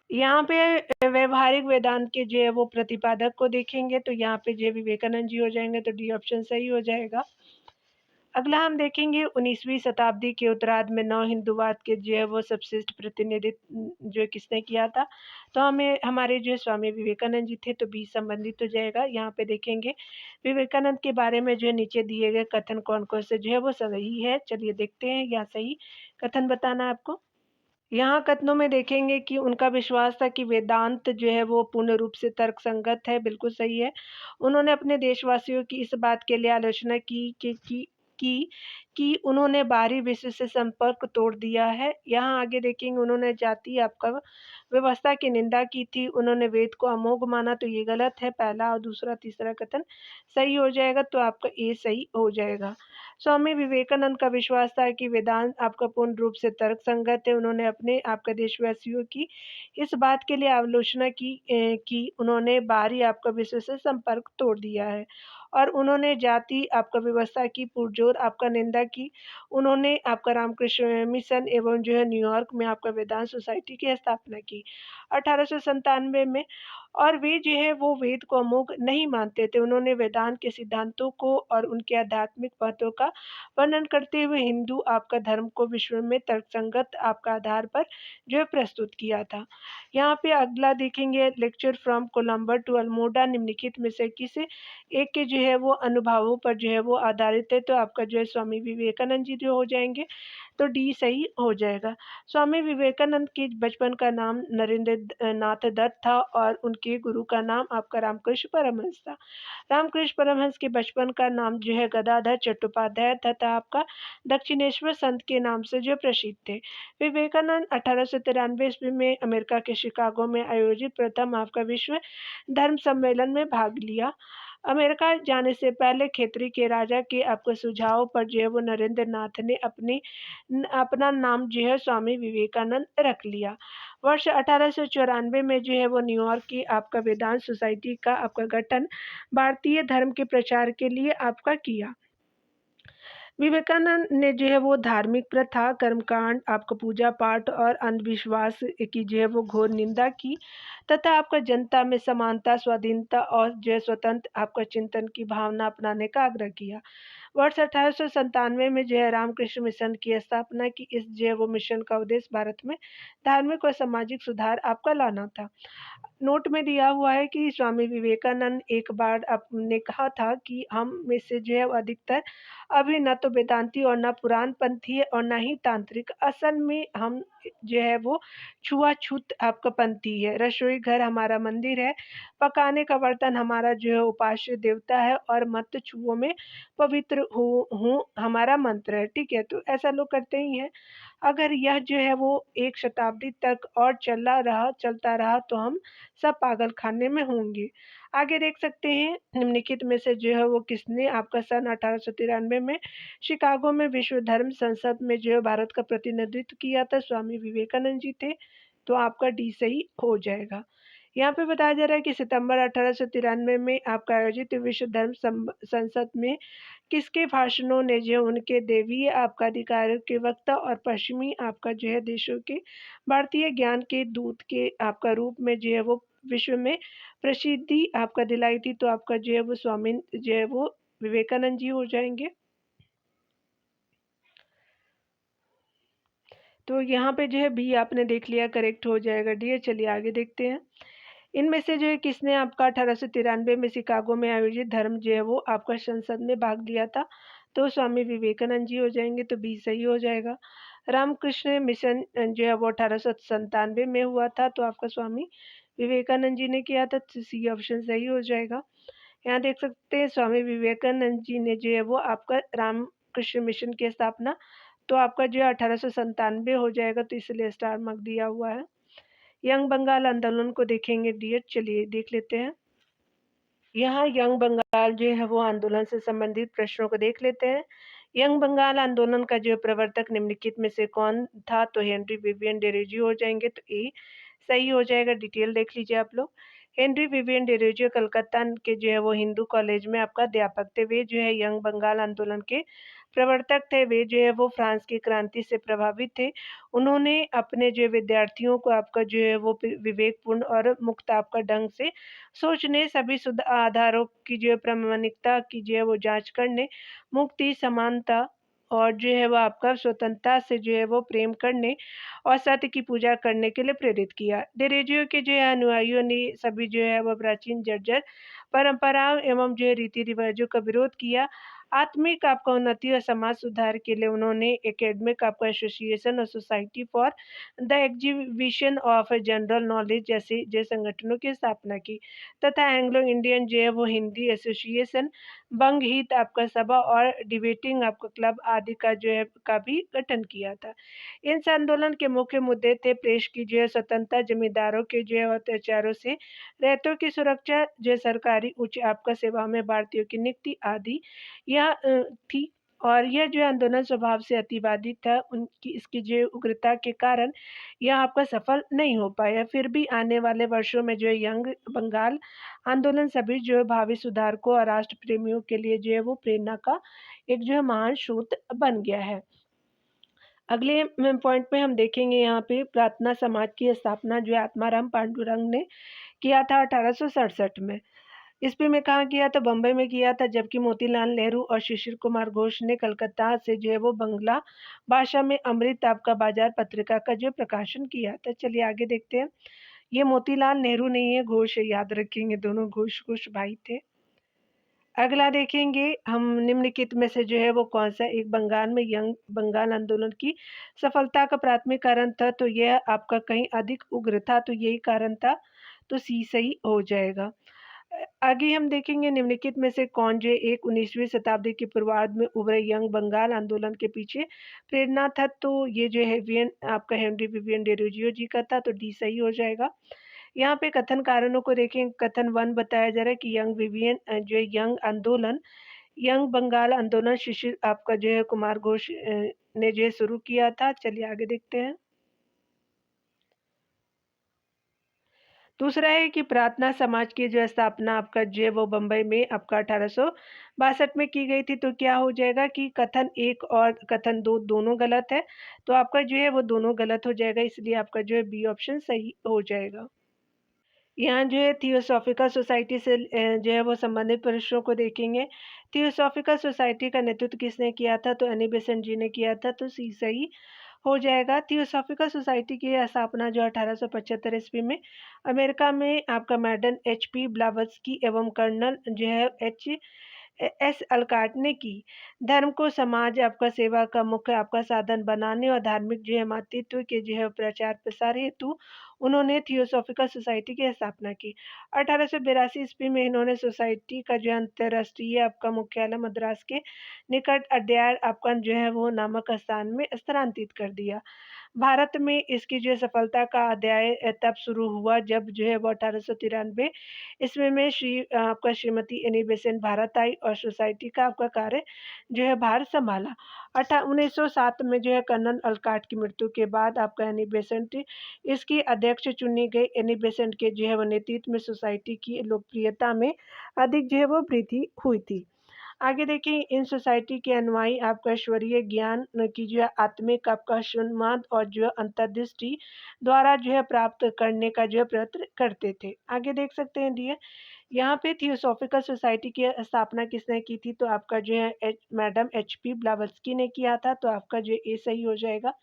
यहाँ पे व्यवहारिक वेदांत के जो है वो प्रतिपादक को देखेंगे तो यहाँ पे जो विवेकानंद जी हो जाएंगे, तो डी ऑप्शन सही हो जाएगा। अगला हम देखेंगे 19वीं शताब्दी के उत्तरार्ध में नव हिंदूवाद के जो है वो सबसे प्रतिनिधित्व जो किसने किया था, तो हमें हमारे जो स्वामी विवेकानंद जी थे, तो बी संबंधित हो जाएगा। यहाँ पे देखेंगे विवेकानंद के बारे में जो नीचे दिए गए कथन कौन कौन से जो है वो सही है। चलिए देखते हैं, या सही कथन बताना आपको। यहाँ कथनों में देखेंगे कि उनका विश्वास था कि वेदांत जो है वो पूर्ण रूप से तर्कसंगत है, बिल्कुल सही है। उन्होंने अपने देशवासियों की इस बात के लिए आलोचना की कि उन्होंने बाहरी विश्व से संपर्क तोड़ दिया है। यहाँ आगे देखेंगे उन्होंने जाति आपका व्यवस्था की निंदा की थी। उन्होंने वेद को अमोघ माना, तो ये गलत है। पहला और दूसरा तीसरा कथन सही हो जाएगा, तो आपका ए सही हो जाएगा। स्वामी विवेकानंद का विश्वास था कि वेदांत आपका पूर्ण रूप से तर्क संगत है। उन्होंने अपने आपका देशवासियों की इस बात के लिए आलोचना की कि उन्होंने बाहरी आपका विश्व से संपर्क तोड़ दिया है, और उन्होंने जाति आपका व्यवस्था की पुरजोर आपका निंदा की। उन्होंने आपका रामकृष्ण मिशन एवं जो है न्यूयॉर्क में आपका वेदांत सोसाइटी की स्थापना की 1897 में, और वे जो है वो वेद को अमोघ नहीं मानते थे। उन्होंने वेदांत के सिद्धांतों को और उनके आध्यात्मिक महत्व का वर्णन करते हुए हिंदू आपका धर्म को विश्व में तर्कसंगत आपका आधार पर जो है प्रस्तुत किया था। यहाँ पे अगला देखेंगे लेक्चर फ्रॉम कोलंबर टू अल्मोड़ा निम्नलिखित में से किसी एक के जो है वो अनुभवों पर जो है वो आधारित है, तो आपका जो है स्वामी विवेकानंद जी जो हो जाएंगे, तो डी सही हो जाएगा। स्वामी विवेकानंद के बचपन का नाम नरेंद्र नाथ दत्त था, और उनके गुरु का नाम आपका रामकृष्ण परमहंस था। रामकृष्ण परमहंस के बचपन का नाम जो है गदाधर चट्टोपाध्याय तथा आपका दक्षिणेश्वर संत के नाम से जो प्रसिद्ध थे। विवेकानंद 1893 ईस्वी में अमेरिका के शिकागो में आयोजित प्रथम आपका विश्व धर्म सम्मेलन में भाग लिया। अमेरिका जाने से पहले खेतरी के राजा के आपके सुझाव पर जो है वो नरेंद्र नाथ ने अपना नाम जो है स्वामी विवेकानंद रख लिया। वर्ष 1894 में जो है वो न्यूयॉर्क की आपका वेदांत सोसाइटी का आपका गठन भारतीय धर्म के प्रचार के लिए आपका किया। विवेकानंद ने जो है वो धार्मिक प्रथा, कर्मकांड, आपका पूजा पाठ और अंधविश्वास की जो है वो घोर निंदा की, तथा आपका जनता में समानता, स्वाधीनता और जो है स्वतंत्र आपका चिंतन की भावना अपनाने का आग्रह किया। वर्ष 1897 में जो है रामकृष्ण मिशन की स्थापना की। इस जो है वो मिशन का उद्देश्य भारत में धार्मिक और सामाजिक सुधार आपका लाना था। नोट में दिया हुआ है कि स्वामी विवेकानंद एक बार आपने कहा था कि हम में से जो है वो अधिकतर अभी न तो वेदांती और न पुराणपंथी है और न ही तांत्रिक। असल में हम जो है वो छुआछूत आपका पंथी है। रसोई घर हमारा मंदिर है, पकाने का बर्तन हमारा जो है उपास्य देवता है, और मत छुओ में पवित्र हूँ हमारा मंत्र है। ठीक है, तो ऐसा लोग करते ही हैं। अगर यह जो है वो एक शताब्दी तक और चलता रहा तो हम सब पागल खाने में होंगे। आगे देख सकते हैं निम्नलिखित में से जो है वो किसने आपका सन 1893 में शिकागो में विश्व धर्म संसद में जो है भारत का प्रतिनिधित्व किया था। स्वामी विवेकानंद जी थे, तो आपका डी सही हो जाएगा। यहाँ पे बताया जा रहा है कि सितंबर 1893 में आपका आयोजित विश्व धर्म संसद में किसके भाषणों ने जो उनके देवीय आपका अधिकारों के वक्ता और पश्चिमी आपका जो है देशों के भारतीय ज्ञान के दूत के आपका रूप में जो है वो विश्व में प्रसिद्धि आपका दिलाई थी, तो आपका जो है वो स्वामी जो है वो विवेकानंद जी हो जाएंगे। तो यहाँ पे जो है बी आपने देख लिया, करेक्ट हो जाएगा डी। चलिए आगे देखते हैं। इनमें से जो है किसने आपका 1893 में शिकागो में आयोजित धर्म जो है वो आपका संसद में भाग लिया था, तो स्वामी विवेकानंद जी हो जाएंगे, तो बी सही हो जाएगा। रामकृष्ण मिशन जो है वो 1897 में हुआ था, तो आपका स्वामी विवेकानंद जी ने किया था, तो सी ऑप्शन सही हो जाएगा। यहाँ देख सकते हैं स्वामी विवेकानंद जी ने जो है वो आपका रामकृष्ण मिशन की स्थापना, तो आपका जो है 1897 हो जाएगा, तो इसलिए स्टार मार्क दिया हुआ है। यंग बंगाल आंदोलन को देखेंगे डियर, चलिए देख लेते हैं। यहाँ यंग बंगाल जो है वो आंदोलन से संबंधित प्रश्नों को देख लेते हैं। यंग बंगाल आंदोलन का जो प्रवर्तक निम्नलिखित में से कौन था? तो हेनरी विवियन डेरोजियो हो जाएँगे, तो ए सही हो जाएगा। डिटेल देख लीजिए आप लोग। हेनरी विवियन डेरोजियो कलकत्ता के जो है वो हिंदू कॉलेज में आपका अध्यापक थे। वे जो है यंग बंगाल आंदोलन के प्रवर्तक थे। वे जो है वो फ्रांस की क्रांति से प्रभावित थे। उन्होंने अपने जो विद्यार्थियों को आपका जो है वो विवेकपूर्ण और मुक्त आपका ढंग से सोचने, सभी शुद्ध आधारों की जो है प्रामाणिकता की जो है वो जाँच करने, मुक्ति, समानता और जो है वो आपका स्वतंत्रता से जो है वो प्रेम करने और सत्य की पूजा करने के लिए प्रेरित किया। डेरेजियो के जो है अनुयायियों ने सभी जो है वो प्राचीन जर्जर परंपराओं एवं जो है रीति-रिवाजों का विरोध किया। आत्मिक आपका उन्नति और समाज सुधार के लिए उन्होंने एकेडमिक आपका एसोसिएशन और society for the exhibition of general knowledge जैसे जो संगठनों की स्थापना की तथा एंग्लो इंडियन जो है वो हिंदी एसोसिएशन, बंग हित आपका सभा और डिबेटिंग आपका क्लब आदि का जो है का भी गठन किया था। इस आंदोलन के मुख्य मुद्दे थे प्रेस की जो है स्वतंत्रता, जमींदारों के जो है अत्याचारों से रहतों की सुरक्षा, जो सरकारी उच्च आपका सेवा में भारतीयों की नियुक्ति आदि यह थी। और यह जो आंदोलन स्वभाव से अतिवादी था, उनकी इसकी जो उग्रता के कारण यह आपका सफल नहीं हो पाया। फिर भी आने वाले वर्षों में जो है यंग बंगाल आंदोलन सभी जो है भावी सुधारकों और राष्ट्र प्रेमियों के लिए जो है वो प्रेरणा का एक जो है महान स्रोत बन गया है। अगले पॉइंट में हम देखेंगे यहाँ पे प्रार्थना समाज की स्थापना जो है आत्माराम पांडुरंग ने किया था 1867 में। ईस्वी में कहाँ किया? तो बम्बई में किया था, जबकि मोतीलाल नेहरू और शिशिर कुमार घोष ने कलकत्ता से जो है वो बंगला भाषा में अमृत आपका बाजार पत्रिका का जो प्रकाशन किया था। चलिए आगे देखते हैं। ये मोतीलाल नेहरू नहीं है, घोष है, याद रखेंगे, दोनों घोष घोष भाई थे। अगला देखेंगे हम, निम्नलिखित में से जो है वो कौन-सा एक बंगाल में यंग बंगाल आंदोलन की सफलता का प्राथमिक कारण था? तो यह आपका कहीं अधिक उग्र था, तो यही कारण था, तो सी सही हो जाएगा। आगे हम देखेंगे निम्नलिखित में से कौन जो एक 19वीं शताब्दी के पूर्वार्ध में उभरे यंग बंगाल आंदोलन के पीछे प्रेरणा था? तो ये जो है विवियन आपका हेनरी विवियन डेरोजियो जी का था, तो डी सही हो जाएगा। यहाँ पे कथन कारणों को देखें। कथन 1 बताया जा रहा है कि यंग विवियन जो है यंग आंदोलन, यंग बंगाल आंदोलन शिशिर आपका जो है कुमार घोष ने जो है शुरू किया था। चलिए आगे देखते हैं। दूसरा है कि प्रार्थना समाज की जो स्थापना आपका जो है वो बम्बई में आपका 1862 में की गई थी। तो क्या हो जाएगा कि कथन 1 और कथन 2 दोनों गलत है, तो आपका जो है वो दोनों गलत हो जाएगा, इसलिए आपका जो है बी ऑप्शन सही हो जाएगा। यहाँ जो है थियोसॉफिकल सोसाइटी से जो है वो संबंधित प्रश्नों को देखेंगे। थियोसॉफिकल सोसाइटी का नेतृत्व किसने किया था? तो एनी बेसेंट जी ने किया था, तो सी सही हो जाएगा। थियोसॉफिकल सोसाइटी की स्थापना जो 1875 ईस्वी में अमेरिका में आपका मैडम एच.पी. ब्लावत्स्की एवं कर्नल जो है एस. अलकाट ने की। धर्म को समाज आपका सेवा का मुख्य आपका साधन बनाने और धार्मिक जो है मातृत्व के जो है प्रचार प्रसार हेतु उन्होंने थियोसॉफिकल सोसाइटी की स्थापना की। 1882 ईस्वी में इन्होंने सोसाइटी का जो अंतर्राष्ट्रीय आपका मुख्यालय मद्रास के निकट अड्यार आपका जो है वो नामक स्थान में स्थानांतरित कर दिया। भारत में इसकी जो सफलता का अध्याय तब शुरू हुआ जब जो है वो 1893 ईस्वी में आपका श्रीमती एनी बेसेंट भारत आई और सोसाइटी का आपका कार्य जो है भार संभाला। 1907 में जो है कर्नल अलकाट की मृत्यु के बाद आपका एनी बेसेंट इसकी अध्यक्ष चुनी गई। एनी बेसेंट के जो है वो नेतृत्व में सोसाइटी की लोकप्रियता में अधिक जो है वो वृद्धि हुई थी। आगे देखिए, इन सोसाइटी के अनुयायी आपका ईश्वरीय ज्ञान की जो है आत्मिक आपका उन्माद और जो है अंतर्दृष्टि द्वारा जो है प्राप्त करने का जो है प्रयत्न करते थे। आगे देख सकते हैं दिए यहाँ पे थियोसॉफिकल सोसाइटी की स्थापना किसने की थी? तो आपका जो है मैडम एच.पी. ब्लावत्स्की ने किया था, तो आपका जो ए सही हो जाएगा।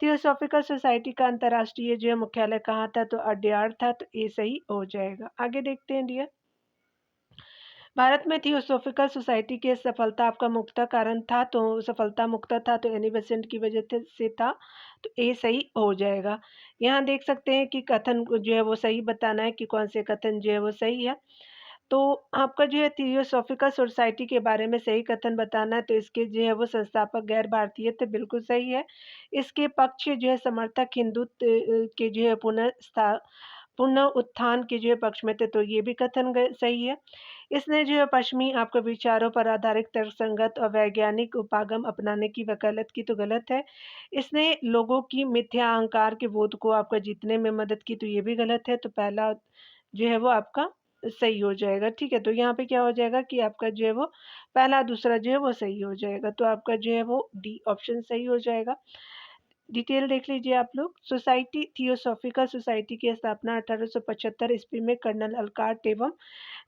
थियोसॉफिकल सोसाइटी का अंतर्राष्ट्रीय जो है मुख्यालय कहाँ था? तो अड्यार था, तो ए सही हो जाएगा। आगे देखते हैं डियर, भारत में थियोसॉफिकल सोसाइटी की सफलता आपका मुख्य कारण था, तो सफलता मुख्य था, तो एनी बेसेंट की वजह से था, तो ए सही हो जाएगा। यहाँ देख सकते हैं कि कथन को जो है वो सही बताना है कि कौन से कथन जो है वो सही है। तो आपका जो है थियोसॉफिकल सोसाइटी के बारे में सही कथन बताना है, तो इसके जो है वो संस्थापक गैर भारतीय थे, बिल्कुल सही है। इसके पक्ष जो है समर्थक हिंदुत्व के जो है पुनरुत्थान के जो है पक्ष में थे, तो ये भी कथन सही है। इसने जो है पश्चिमी आपके विचारों पर आधारित तर्कसंगत और वैज्ञानिक उपागम अपनाने की वकालत की, तो गलत है। इसने लोगों की मिथ्या अहंकार के बोध को आपका जीतने में मदद की, तो ये भी गलत है। तो पहला जो है वो आपका सही हो जाएगा। ठीक है, तो यहाँ पे क्या हो जाएगा कि आपका जो है वो पहला दूसरा जो है वो सही हो जाएगा। तो आपका जो है वो डी ऑप्शन सही हो जाएगा। डिटेल देख लीजिए आप लोग। सोसाइटी थियोसॉफिकल सोसाइटी की स्थापना 1875 ईस्वी में कर्नल अल्काट एवं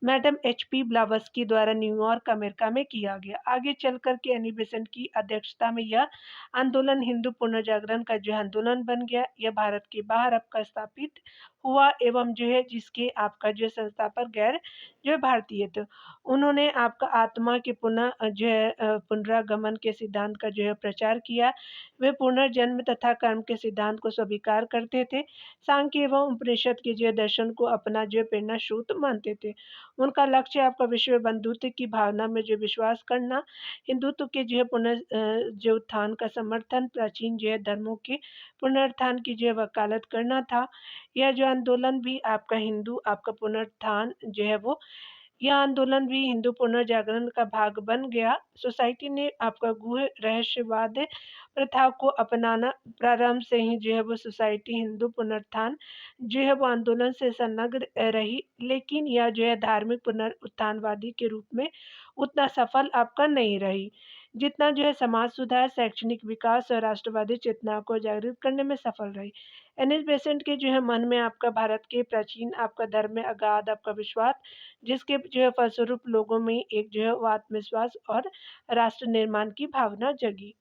मैडम एच.पी. ब्लावस्की द्वारा न्यूयॉर्क, अमेरिका में किया गया। आगे चलकर के एनी बेसेंट की अध्यक्षता में यह आंदोलन हिंदू पुनर्जागरण का जो आंदोलन बन गया। यह भारत के बाहर आपका स्थापित हुआ एवं जो है जिसके आपका जो संस्थापक गैर जो है भारतीय थे। उन्होंने आपका आत्मा के पुनः जो है पुनरागमन के सिद्धांत का जो है प्रचार किया। वे पुनर्जन्म तथा कर्म के सिद्धांत को स्वीकार करते थे। सांख्य एवं उपनिषद के जो दर्शन को अपना जो प्रेरणा स्रोत मानते थे। उनका लक्ष्य आपका विश्व बंधुत्व की भावना में जो विश्वास करना, हिंदुत्व के जो जो उत्थान का समर्थन, प्राचीन जो है धर्मों के पुनरुत्थान की जो वकालत करना था। यह जो आंदोलन भी आपका हिंदू आपका पुनरुत्थान जो है वो यह आंदोलन भी हिंदू पुनर्जागरण का भाग बन गया। सोसाइटी ने आपका गुह रहस्यवाद प्रथा को अपनाना प्रारंभ से ही जो है वो सोसाइटी हिंदू पुनरुत्थान जो है वो आंदोलन से संलग्न रही, लेकिन यह जो है धार्मिक पुनरुत्थानवादी के रूप में उतना सफल आपका नहीं रही जितना जो है समाज सुधार, शैक्षणिक विकास और राष्ट्रवादी चेतना को जागृत करने में सफल रही। एन.एच. बेसेंट के जो है मन में आपका भारत के प्राचीन आपका धर्म में अगाध आपका विश्वास, जिसके जो है फलस्वरूप लोगों में एक जो है वो आत्मविश्वास और राष्ट्र निर्माण की भावना जगी।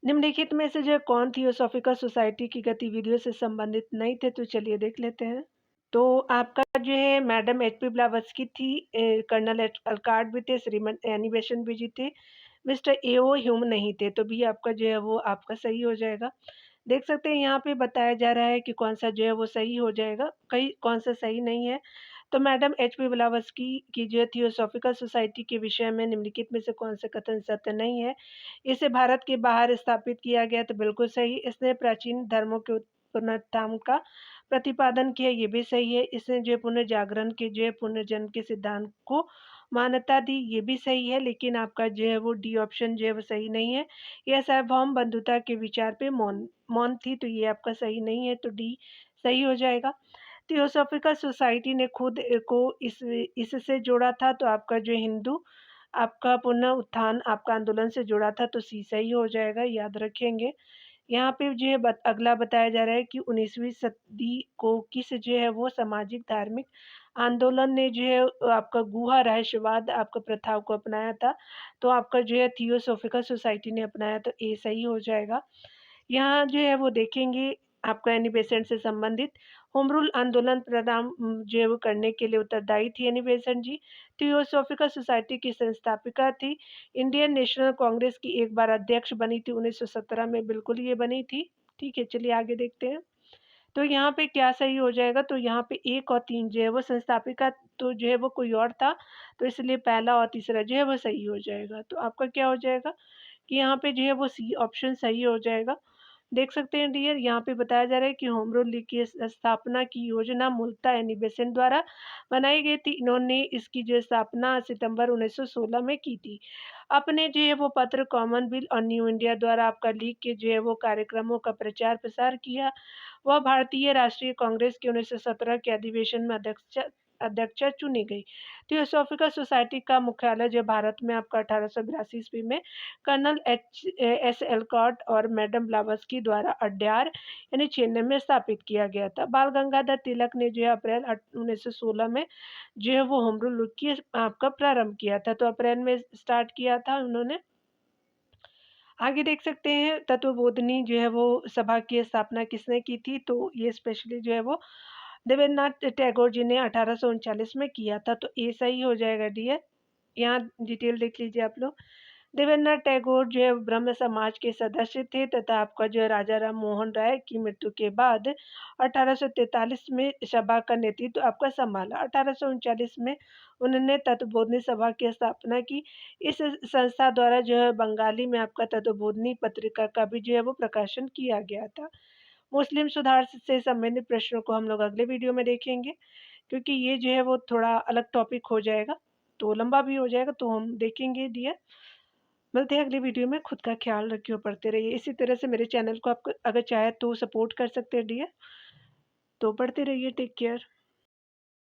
निम्नलिखित में से जो है कौन थियोसॉफिकल सोसाइटी की गतिविधियों से संबंधित नहीं थे, तो चलिए देख लेते हैं। तो आपका जो है मैडम एच.पी. ब्लावत्स्की थी, कर्नल अल्काट भी थे, श्रीमती एनी बेसेंट भी थे, मिस्टर ए.ओ. ह्यूम नहीं थे, तो भी आपका जो है वो आपका सही हो जाएगा। देख सकते हैं यहाँ पे बताया जा रहा है कि कौन सा जो है वो सही हो जाएगा, कई कौन सा सही नहीं है। तो मैडम एच.पी. ब्लावत्स्की की जो है थियोसॉफिकल सोसाइटी के विषय में निम्नलिखित में से कौन से कथन सत्य नहीं है। इसे भारत के बाहर स्थापित किया गया, तो बिल्कुल सही। इसने प्राचीन धर्मों के पुनरुत्थान का प्रतिपादन किया, ये भी सही है। इसने जो है पुनर्जागरण के जो है पुनर्जन्म के सिद्धांत को मान्यता दी, ये भी सही है। लेकिन आपका जो है वो डी ऑप्शन जो है वो सही नहीं है। यह सार्वभौम बंधुता के विचार पे मौन थी, तो ये आपका सही नहीं है, तो डी सही हो जाएगा। थियोसॉफिकल सोसाइटी ने खुद को इससे जोड़ा था, तो आपका जो हिंदू आपका पुनः उत्थान आपका आंदोलन से जुड़ा था, तो सी सही हो जाएगा, याद रखेंगे। यहाँ पे जो है अगला बताया जा रहा है कि 19वीं सदी को किस जो है वो सामाजिक धार्मिक आंदोलन ने जो है आपका गुहा रहस्यवाद आपका प्रथाओं को अपनाया था, तो आपका जो है थियोसॉफिकल सोसाइटी ने अपनाया, तो ए सही हो जाएगा। यहाँ जो है वो देखेंगे आपका एनी बेसेंट से संबंधित होम रूल आंदोलन प्रारंभ जो है वो करने के लिए उत्तरदायी थी एनी बेसेंट जी। थियोसॉफिकल सोसाइटी की संस्थापिका थी। इंडियन नेशनल कांग्रेस की एक बार अध्यक्ष बनी थी 1917 में, बिल्कुल ये बनी थी। ठीक है, चलिए आगे देखते हैं। तो यहाँ पे क्या सही हो जाएगा, तो यहाँ पे 1 और 3 जो है वो संस्थापिका तो जो है वो कोई और था, तो इसलिए पहला और तीसरा जो है वो सही हो जाएगा। तो आपका क्या हो जाएगा कि यहाँ पे जो है वो सी ऑप्शन सही हो जाएगा। देख सकते हैं डियर, यहाँ पे बताया जा रहा है कि होम रूल लीग की स्थापना की योजना मूलतः एनी बेसेंट द्वारा बनाई गई थी। इन्होंने इसकी जो स्थापना सितंबर 1916 में की थी। अपने जो है वो पत्र कॉमनवेल्थ और न्यू इंडिया द्वारा आपका लीग के जो है वो कार्यक्रमों का प्रचार प्रसार किया। वह भारतीय राष्ट्रीय कांग्रेस के 1917 के अधिवेशन में अध्यक्षा चुनी गई। थियोसॉफिकल सोसाइटी का मुख्यालय जो भारत में आपका 1882 ईस्वी में कर्नल एस एल्कॉट और मैडम ब्लावस्की द्वारा अड्यार यानी चेन्नई में स्थापित किया गया था। बाल गंगाधर तिलक ने जो है अप्रैल 1916 में जो है वो होम रूल की आपका प्रारंभ किया था, तो अप्रैल में स्टार्ट किया था उन्होंने। आगे देख सकते हैं तत्वबोधिनी जो है वो सभा की स्थापना किसने की थी, तो ये स्पेशली जो है वो देवेंद्रनाथ टैगोर जी ने 1839 में किया था, तो ये सही हो जाएगा डियर। यहाँ डिटेल देख लीजिए आप लोग। देवेंद्रनाथ टैगोर जो है ब्रह्म समाज के सदस्य थे तथा आपका जो है राजा राम मोहन राय की मृत्यु के बाद 1843 में सभा का नेतृत्व आपका संभाला। 1839 में उन्होंने तत्वबोधिनी सभा की स्थापना की। इस संस्था द्वारा जो है बंगाली में आपका तत्वबोधिनी पत्रिका का भी जो है वो प्रकाशन किया गया था। मुस्लिम सुधार से संबंधित प्रश्नों को हम लोग अगले वीडियो में देखेंगे, क्योंकि ये जो है वो थोड़ा अलग टॉपिक हो जाएगा, तो लंबा भी हो जाएगा, तो हम देखेंगे डियर। मिलते हैं अगली वीडियो में। खुद का ख्याल रखिए और पढ़ते रहिए। इसी तरह से मेरे चैनल को आप अगर चाहे तो सपोर्ट कर सकते हैं डियर। तो पढ़ते रहिए। Take care.